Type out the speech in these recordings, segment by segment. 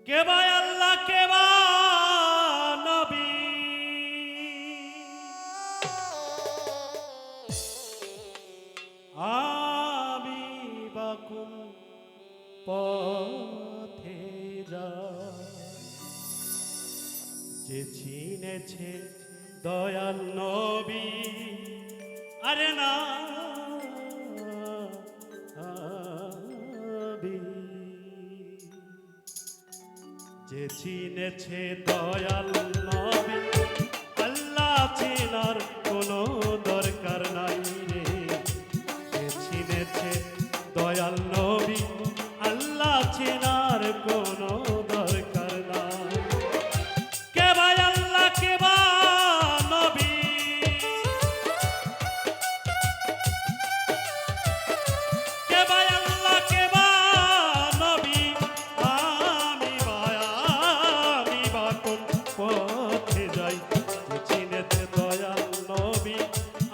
কে বা আল্লাহ কে বা নবী, আমি বা কোন পথে যাই, যে চিনেছে দয়াল নবী, আরে না যে চিনেছে দয়াল নবী, আল্লাহ চেনার কোনো দরকার নাই রে। যে চিনেছে দয়াল নবী, আল্লাহ চেনার কোনো দরকার নাই। কে ভাই আল্লাহ কে বা নবী, কে ভাই আল্লাহ কে বা নবী, আমি বা কোন পথে যাই, চিনেছে দয়াল নবী,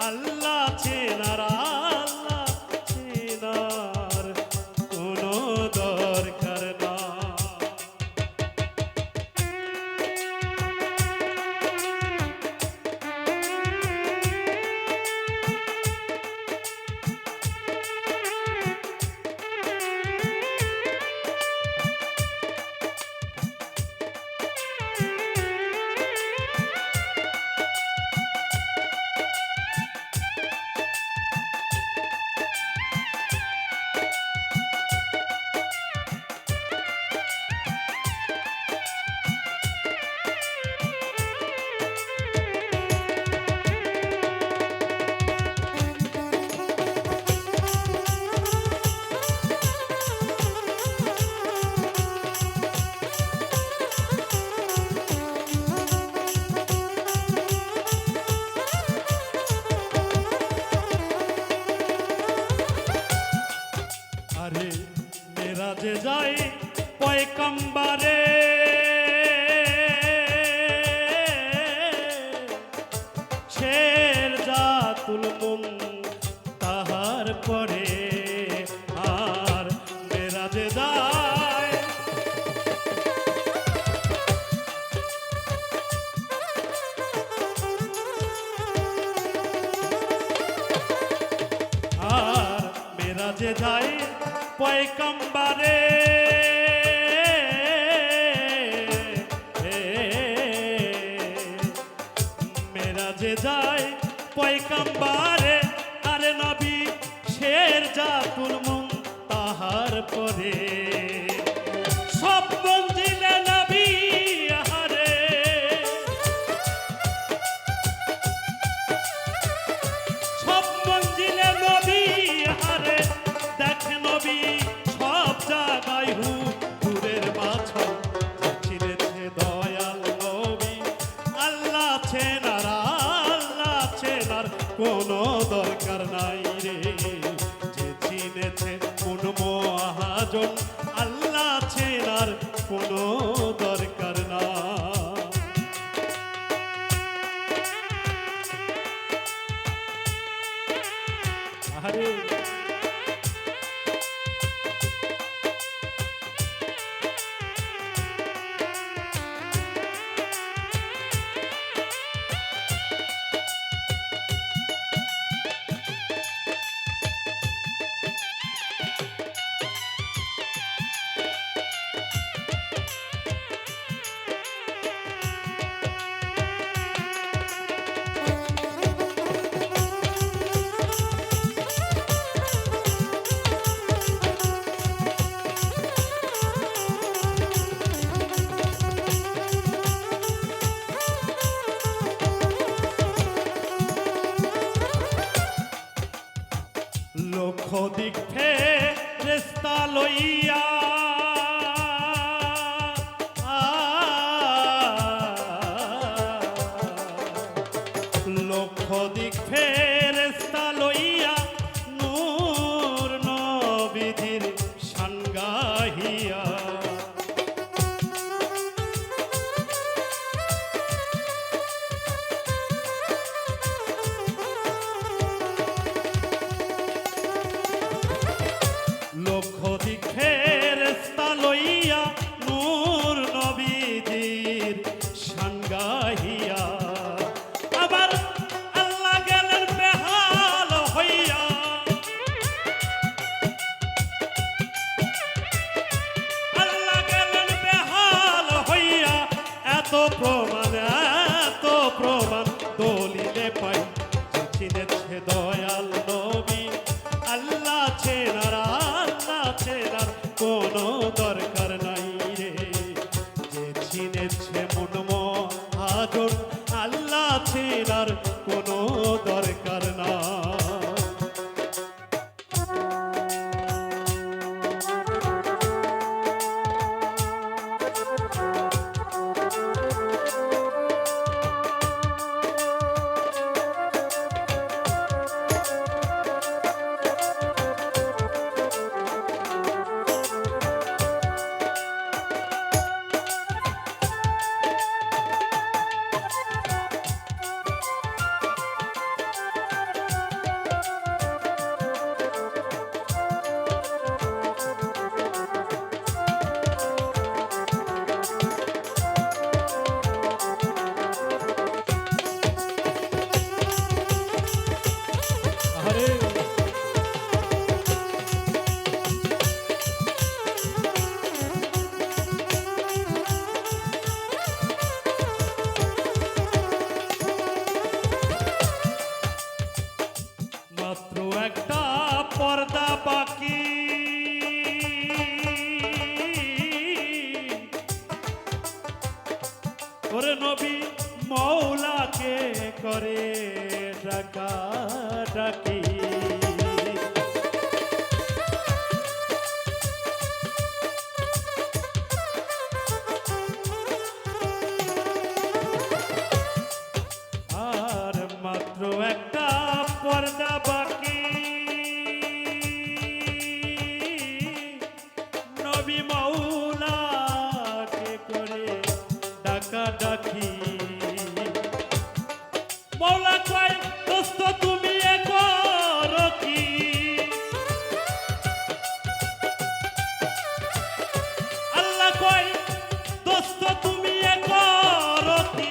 আল্লাহ চেনার আল্লাহ চেনার কোনো দরকার না। আরে মেরাজে যায় পয়গম্বরে, শের জাতুল তাহার পরে, আর মেরাজে যায় আর মেরাজে যায় পয়গম্বরে, মেরাজে যায় পয়গম্বরে, আরে নবী শের জাতুল তাহার পরে, সব মঞ্জিলে নবী আহারে, সব মঞ্জিলে নবী আহারে, দেখে নবী সব জায়গায় হুজুরের মাঝে, চিনেছে দয়াল নবী, আল্লাহ চেনার কোনো দরকার নাই রে। যে চিনেছে কোন মহাজন, আল্লাহ চেনার কোনো দরকার না। আরে প্রমাণ এত প্রমাণ দলিলে পাই যে চিনেছে দয়াল নবী আল্লাহ চেনার কোনো দরকার নাই রে যে চিনেছে মন মহাজন আল্লাহ চেনার কোনো দরকার না মাত্র একটা পর্দা বাকি ওরে নবী মৌলাকে করে ডাকা ডাকি আর মাত্র একটা পর্দা বাকি নবী মৌলাকে করে ডাকা ডাকি মৌলা কয় দোস্ত তুমি এ করো কি আল্লাহ কয় দোস্ত তুমি এ করো কি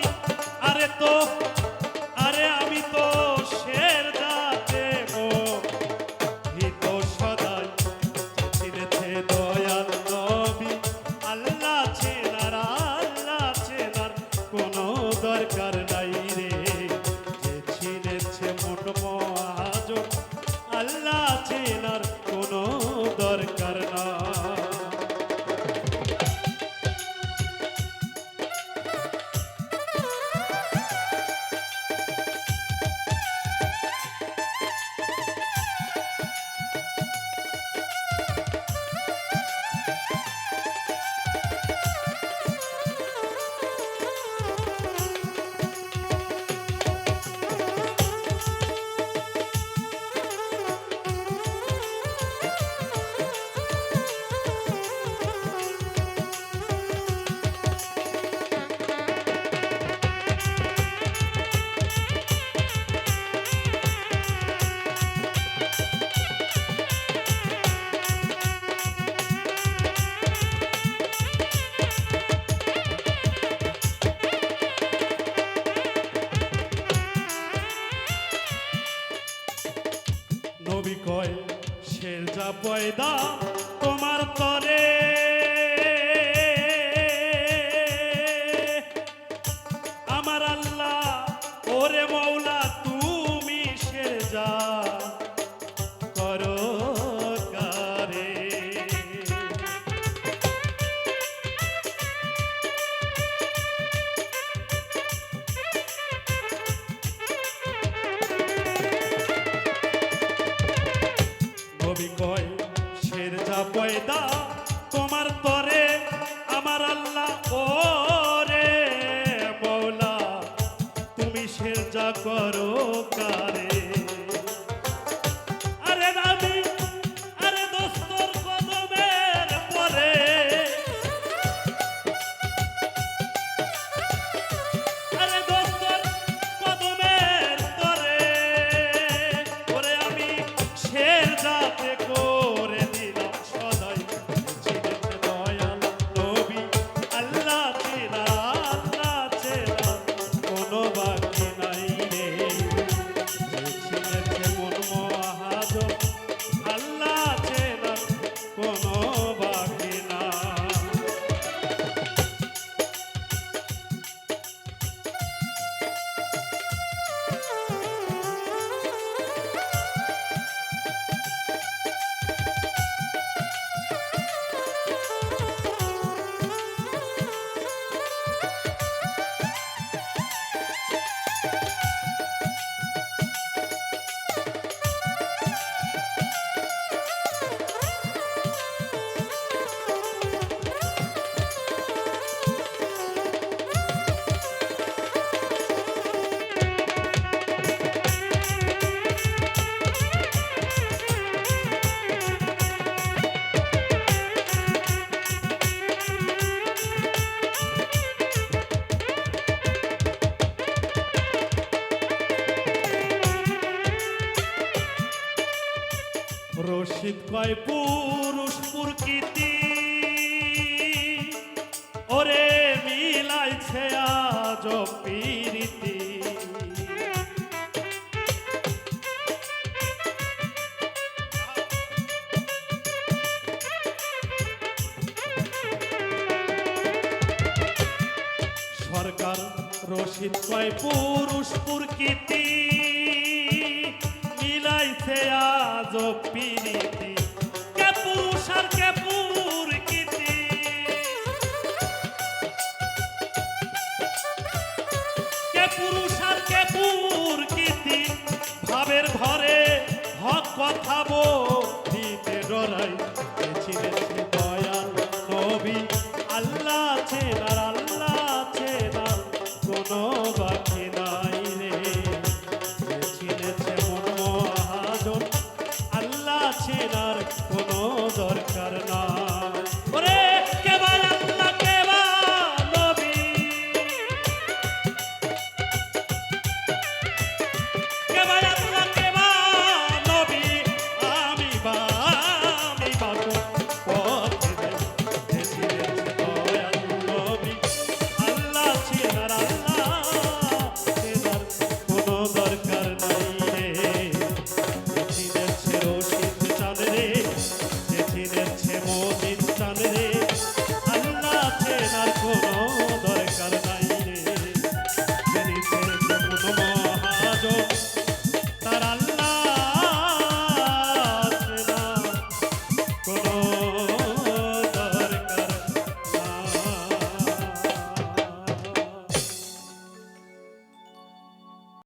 আরে তো আরে আমি তো শের দাতে হিত সদাই চিনেছে দয়াল নবী আল্লাহ চেনার কোনো দরকার নাই রে যে চিনেছে মন মহাজন আল্লাহ চেনার কোনো দরকার না নবী কয় শের যা পয়দা তোমার তরে আমার আল্লাহ ওরে মৌলা তুমি শের যা করো কারে নবী কয় শের যা পয়দা তোমার তরে আমার আল্লাহ ওরে মৌলা তুমি শের যা করো কারে আরে নবী আরে দোস্তর কদমের পরে আরে দোস্তর কদমের তরে ওরে আমি শের যাতে করে দিলাম সদাই চিনেছে দয়াল নবী আল্লাহ চেনা কোনো বাকি নাই রে রশিদ কয় পুরুষ প্রকৃতি ওরে মিলাইছে আজ প্রীতি। সরকার রশিদ কয় পুরুষ প্রকৃতি মিলাইছে আজ প্রীতি। কে পুরুষ আর কে প্রকৃতি, কে পুরুষ আর কে প্রকৃতি, ভাবের ঘরে হক কথা বলিতে ডরাই। ছিলেন দয়াল নবী আল্লাহ চেনার আল্লাহ চেনার কোনো